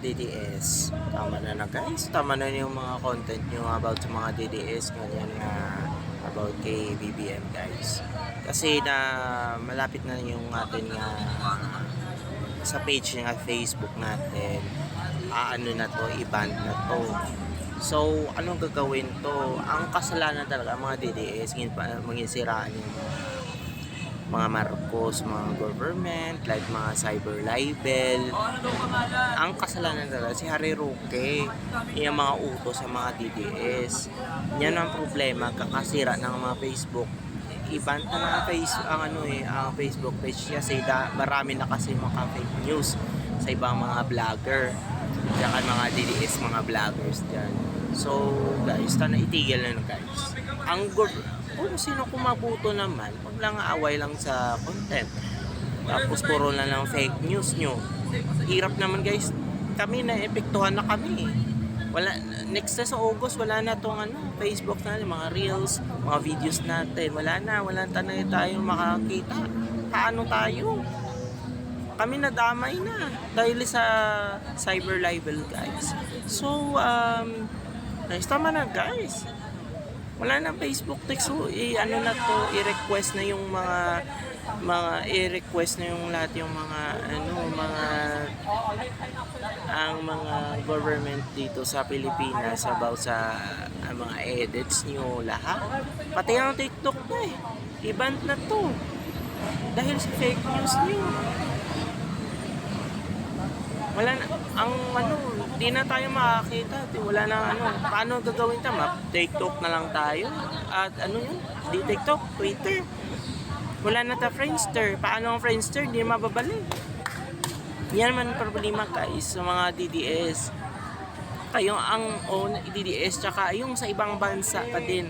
DDS. Tama na guys. Tama na yung mga content nyo about sa mga DDS. Ganyan nga about kay BBM guys. Kasi na malapit na yung atin nga sa page nga Facebook natin. Ano na to, i-ban na to. So, anong gagawin to? Ang kasalanan talaga mga DDS, mangisiraan yung mga Marcos, mga government, like mga cyber libel. Ang kasalanan talaga si Harry Roque, yung mga utos sa mga DDS. Yan ang problema, kakasira ng mga Facebook. Ibanta na ang Facebook page niya kasi marami na kasi mga fake news sa ibang mga vlogger. Saka mga DDS, mga vloggers dyan. So guys, itigil na guys. Kung sino kumabuto naman, wag lang away lang sa content. Tapos puro na lang fake news nyo. Hirap naman guys. Kami na epektuhan na kami. Wala, next na sa August, wala na tong Facebook na, mga reels, mga videos natin. Wala na tayo makakita. Paano tayo? Kami nadamay na dahil sa cyber libel guys. So, guys, tama na guys. Wala na Facebook text. So, i-request na yung i-request na yung lahat yung ang mga government dito sa Pilipinas about sa mga edits nyo lahat. Pati ang TikTok na i-ban na to dahil sa fake news nyo. Wala na, di na tayo makakita. Wala na paano gagawin tama? TikTok na lang tayo. At di TikTok, Twitter. Wala na Friendster. Paano ang Friendster? Di mababalik. Yan man problema guys sa mga DDS. Kayo ang DDS tsaka yung sa ibang bansa pa din.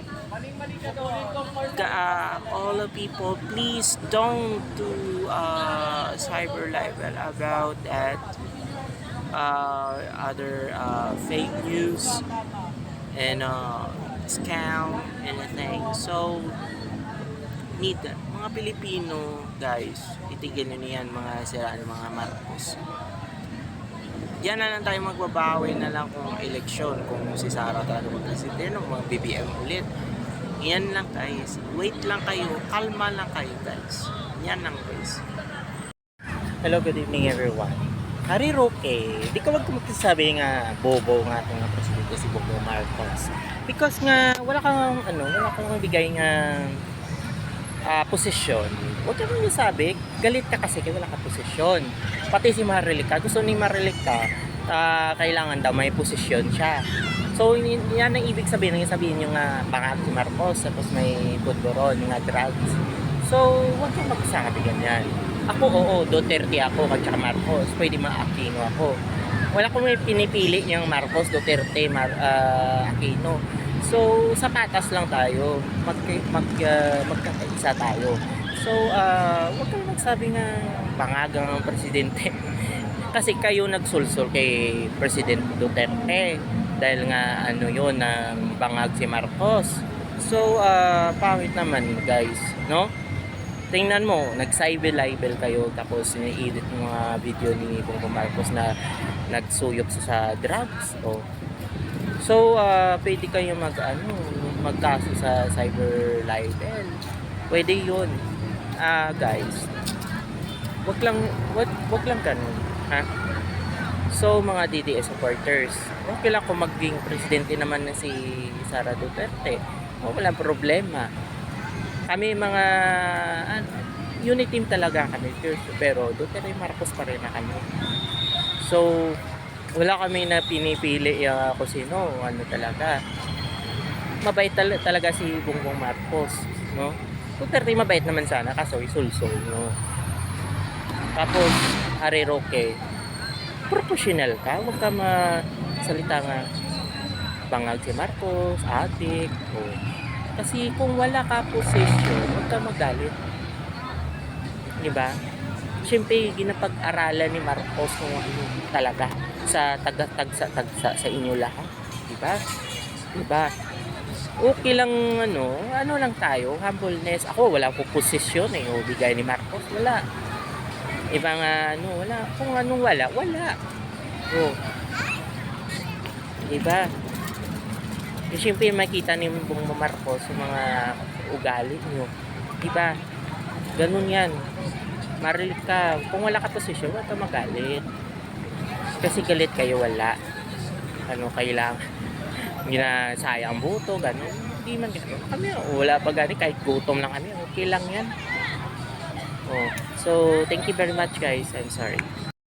All the people, please don't do cyber libel about that. Other fake news and scam anything. So mga Pilipino guys, itigil nyo niyan mga siraan mga Marcos. Yan na lang tayo magbabawi na lang kung eleksyon, kung si Sara talaga magpresidente o mga BBM ulit. Yan lang guys, wait lang kayo, kalma lang kayo guys. Yan lang guys. Hello, good evening everyone. Harry Roque, di ka wag magsasabi nga bobo nga itong presidente si Bongbong Marcos. Because nga wala kang bigay nga posisyon. Huwag ka nang sabi, galit ka kasi kaya wala ka posisyon. Pati si Marilica, gusto ni Marilica, kailangan daw may posisyon siya. So yan ang ibig sabihin yung pangat si Marcos, tapos may budboron, nga drugs. So huwag kang magsasabi ganyan. Ako, Duterte ako, at saka Marcos. Pwede ma-Aquino ako. Wala akong pinipili niyang Marcos, Duterte, Aquino. So, sa patas lang tayo. Magkakaisa tayo. So, huwag kang magsabi nga pangagang ang presidente. Kasi kayo nagsulsul kay President Duterte. Dahil nga, ng bangag si Marcos. So, pangit naman, guys. No? Tingnan mo, nag-cyber libel kayo tapos ini-edit yung mga video ni Bongbong Marcos na nagsuyop sa drugs. So, pwede kayo magkaso sa cyber libel. Pwede yun. Guys, wag lang ganun. Ha? So, mga DDS supporters, okay lang kung maging presidente naman na si Sara Duterte. Walang problema. Kami mga unit team talaga kami, pero Duterte Marcos pa rin na kami. So wala kami na pinipili kung sino, talaga. Mabait talaga si Bongbong Marcos, no? Duterte mabait naman sana kaso isulsol, no? Tapos Harry Roque, professional ka, huwag ka masalita nga bangag si Marcos, adik, kasi kung wala ka posisyon, huwag ka magalit. Diba? Siyempre, ginapag-aralan ni Marcos kung talaga sa tagatagsa sa inyo lahat. Diba? Diba? Okay lang, lang tayo, humbleness. Ako, wala ko posisyon o bigay ni Marcos. Wala. Ibang wala. Kung wala. Oh, di ba? Kasi syempre makita ni Bong Marcos sa mga ugali nyo. Di ba? Ganun yan. Marilit ka. Kung wala ka posisyon, wala ka magalit. Kasi galit kayo, wala. Ano, kailangan. Hindi na sayang buto, ganun. Hindi man ganun. Kami, wala pa ganun. Kahit gutom lang kami, okay lang yan. Oh. So, thank you very much guys. I'm sorry.